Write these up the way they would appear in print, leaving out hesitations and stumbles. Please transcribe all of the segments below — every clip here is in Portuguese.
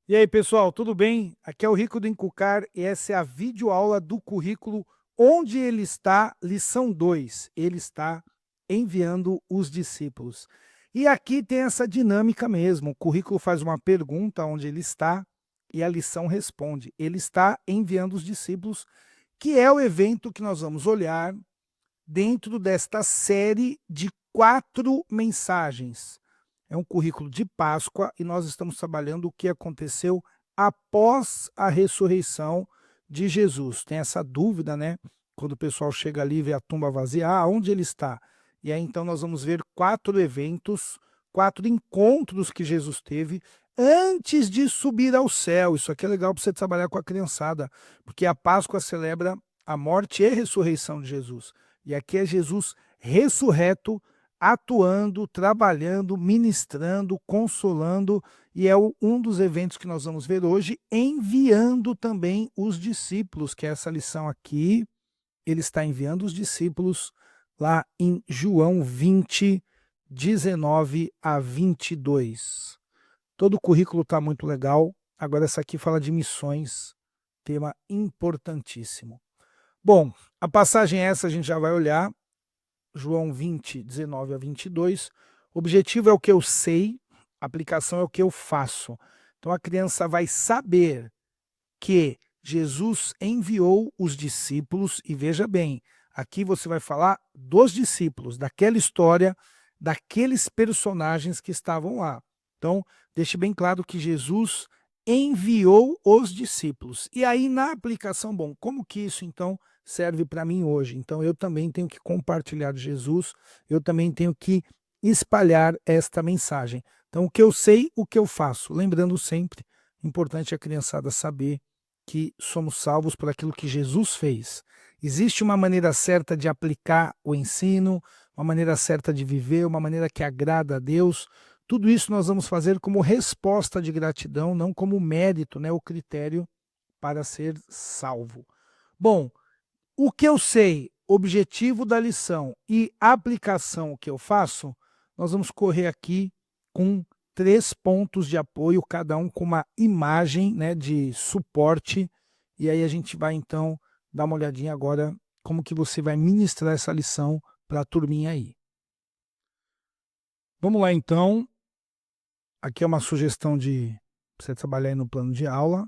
E aí, pessoal, tudo bem? Aqui é o Rico do Encucar e essa é a videoaula do currículo Onde Ele Está, lição 2. Ele está enviando os discípulos. E aqui tem essa dinâmica mesmo. O currículo faz uma pergunta onde ele está e a lição responde. Ele está enviando os discípulos, que é o evento que nós vamos olhar dentro desta série de 4 mensagens. É um currículo de Páscoa e nós estamos trabalhando o que aconteceu após a ressurreição de Jesus. Tem essa dúvida, né? Quando o pessoal chega ali e vê a tumba vazia, onde ele está? E aí então nós vamos ver 4 eventos, 4 encontros que Jesus teve antes de subir ao céu. Isso aqui é legal para você trabalhar com a criançada, porque a Páscoa celebra a morte e ressurreição de Jesus. E aqui é Jesus ressurreto, atuando, trabalhando, ministrando, consolando, e é um dos eventos que nós vamos ver hoje, enviando também os discípulos, que é essa lição aqui. Ele está enviando os discípulos lá em João 20, 19 a 22. Todo o currículo está muito legal. Agora essa aqui fala de missões, tema importantíssimo. Bom, a passagem essa a gente já vai olhar, João 20, 19 a 22. O objetivo é o que eu sei, a aplicação é o que eu faço. Então a criança vai saber que Jesus enviou os discípulos, e veja bem, aqui você vai falar dos discípulos, daquela história, daqueles personagens que estavam lá. Então, deixe bem claro que Jesus enviou os discípulos. E aí, na aplicação, bom, como que isso então serve para mim hoje? Então, eu também tenho que compartilhar de Jesus, eu também tenho que espalhar esta mensagem. Então, o que eu sei, o que eu faço. Lembrando sempre, importante a criançada saber que somos salvos por aquilo que Jesus fez. Existe uma maneira certa de aplicar o ensino, uma maneira certa de viver, uma maneira que agrada a Deus. Tudo isso nós vamos fazer como resposta de gratidão, não como mérito, né, o critério para ser salvo. Bom, o que eu sei, objetivo da lição e aplicação que eu faço, nós vamos correr aqui com 3 pontos de apoio, cada um com uma imagem, né, de suporte, e aí a gente vai então dar uma olhadinha agora como que você vai ministrar essa lição para a turminha aí. Vamos lá então, aqui é uma sugestão de você trabalhar aí no plano de aula.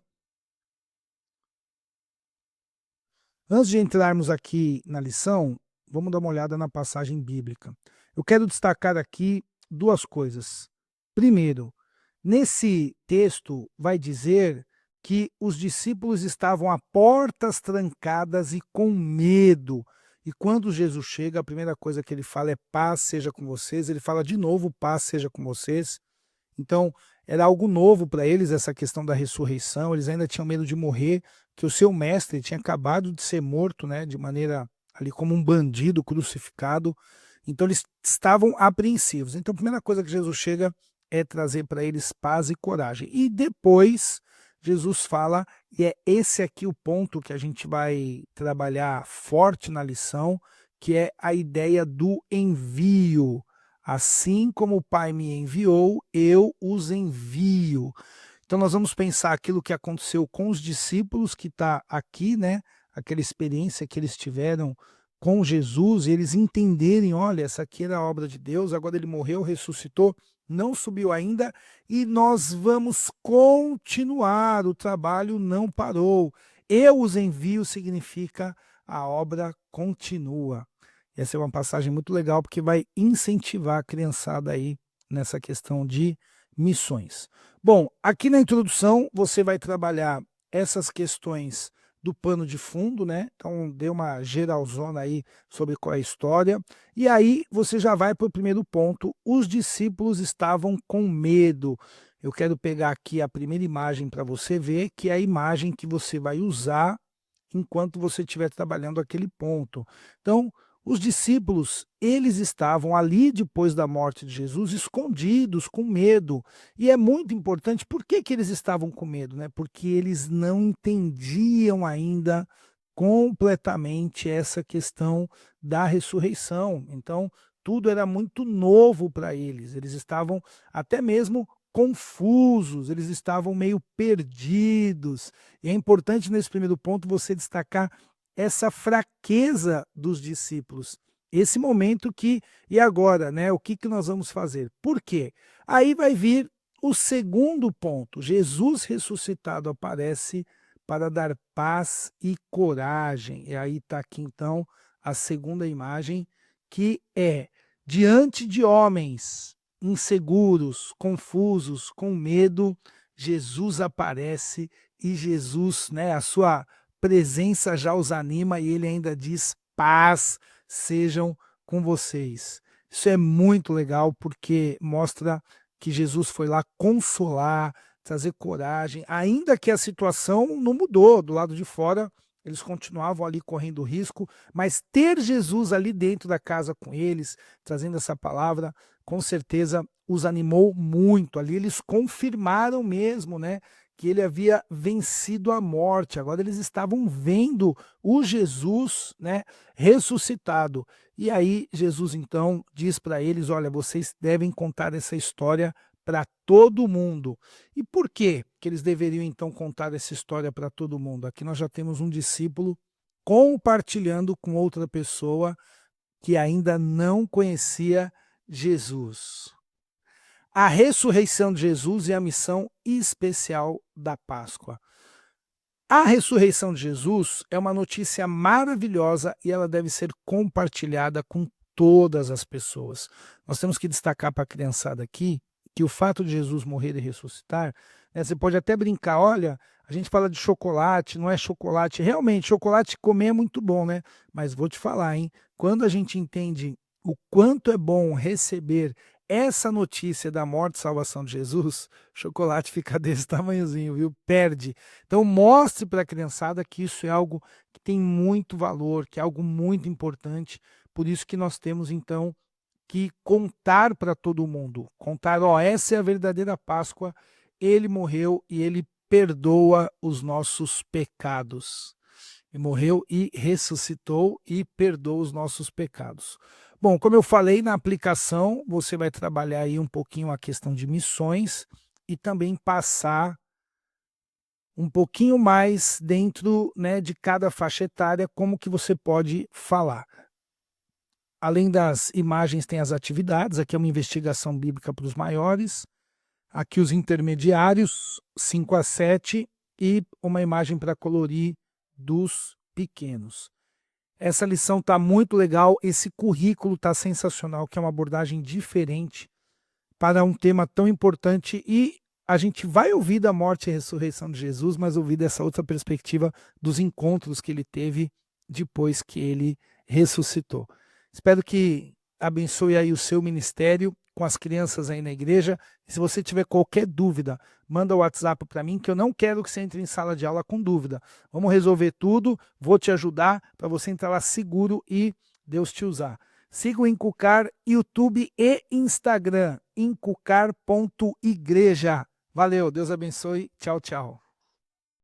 Antes de entrarmos aqui na lição, vamos dar uma olhada na passagem bíblica. Eu quero destacar aqui 2 coisas. Primeiro, nesse texto vai dizer que os discípulos estavam a portas trancadas e com medo. E quando Jesus chega, a primeira coisa que ele fala é paz seja com vocês. Ele fala de novo, paz seja com vocês. Então, era algo novo para eles essa questão da ressurreição, eles ainda tinham medo de morrer, que o seu mestre tinha acabado de ser morto, né, de maneira ali como um bandido crucificado. Então eles estavam apreensivos. Então a primeira coisa que Jesus chega é trazer para eles paz e coragem. E depois Jesus fala, e é esse aqui o ponto que a gente vai trabalhar forte na lição, que é a ideia do envio. Assim como o Pai me enviou, eu os envio. Então nós vamos pensar aquilo que aconteceu com os discípulos, que está aqui, né? Aquela experiência que eles tiveram com Jesus, e eles entenderem, olha, essa aqui era a obra de Deus, agora ele morreu, ressuscitou, não subiu ainda, e nós vamos continuar, o trabalho não parou. Eu os envio significa a obra continua. Essa é uma passagem muito legal, porque vai incentivar a criançada aí nessa questão de missões. Bom, aqui na introdução você vai trabalhar essas questões do pano de fundo, né? Então dê uma geralzona aí sobre qual é a história. E aí você já vai para o primeiro ponto, os discípulos estavam com medo. Eu quero pegar aqui a primeira imagem para você ver, que é a imagem que você vai usar enquanto você estiver trabalhando aquele ponto. Então, os discípulos, eles estavam ali depois da morte de Jesus, escondidos, com medo. E é muito importante, por que que eles estavam com medo, né? Porque eles não entendiam ainda completamente essa questão da ressurreição. Então, tudo era muito novo para eles. Eles estavam até mesmo confusos, eles estavam meio perdidos. E é importante nesse primeiro ponto você destacar essa fraqueza dos discípulos. Esse momento que, e agora, né? O que nós vamos fazer? Por quê? Aí vai vir o segundo ponto. Jesus ressuscitado aparece para dar paz e coragem. E aí está aqui então a segunda imagem, que é diante de homens inseguros, confusos, com medo, Jesus aparece e Jesus, né, a sua presença já os anima e ele ainda diz: paz sejam com vocês. Isso é muito legal porque mostra que Jesus foi lá consolar, trazer coragem, ainda que a situação não mudou do lado de fora, eles continuavam ali correndo risco, mas ter Jesus ali dentro da casa com eles, trazendo essa palavra, com certeza os animou muito. Ali eles confirmaram mesmo, né, que ele havia vencido a morte. Agora eles estavam vendo o Jesus, né, ressuscitado. E aí Jesus então diz para eles: olha, vocês devem contar essa história para todo mundo. E por que que eles deveriam então contar essa história para todo mundo? Aqui nós já temos um discípulo compartilhando com outra pessoa que ainda não conhecia Jesus. A ressurreição de Jesus e a missão especial da Páscoa. A ressurreição de Jesus é uma notícia maravilhosa e ela deve ser compartilhada com todas as pessoas. Nós temos que destacar para a criançada aqui que o fato de Jesus morrer e ressuscitar, né, você pode até brincar: olha, a gente fala de chocolate, não é chocolate. Realmente, chocolate comer é muito bom, né? Mas vou te falar, hein? Quando a gente entende o quanto é bom receber essa notícia da morte e salvação de Jesus, chocolate fica desse tamanhozinho, viu? Perde. Então mostre para a criançada que isso é algo que tem muito valor, que é algo muito importante. Por isso que nós temos então que contar para todo mundo, contar: ó, essa é a verdadeira Páscoa, ele morreu e ele perdoa os nossos pecados. Ele morreu e ressuscitou e perdoa os nossos pecados. Bom, como eu falei, na aplicação você vai trabalhar aí um pouquinho a questão de missões e também passar um pouquinho mais dentro, né, de cada faixa etária, como que você pode falar. Além das imagens, tem as atividades. Aqui é uma investigação bíblica para os maiores. Aqui os intermediários, 5 a 7, e uma imagem para colorir dos pequenos. Essa lição está muito legal, esse currículo está sensacional, que é uma abordagem diferente para um tema tão importante, e a gente vai ouvir da morte e ressurreição de Jesus, mas ouvir dessa outra perspectiva dos encontros que ele teve depois que ele ressuscitou. Espero que abençoe aí o seu ministério com as crianças aí na igreja. E se você tiver qualquer dúvida, manda o WhatsApp para mim, que eu não quero que você entre em sala de aula com dúvida. Vamos resolver tudo, vou te ajudar para você entrar lá seguro e Deus te usar. Siga o Inculcar, YouTube e Instagram, inculcar.igreja. Valeu, Deus abençoe, tchau, tchau.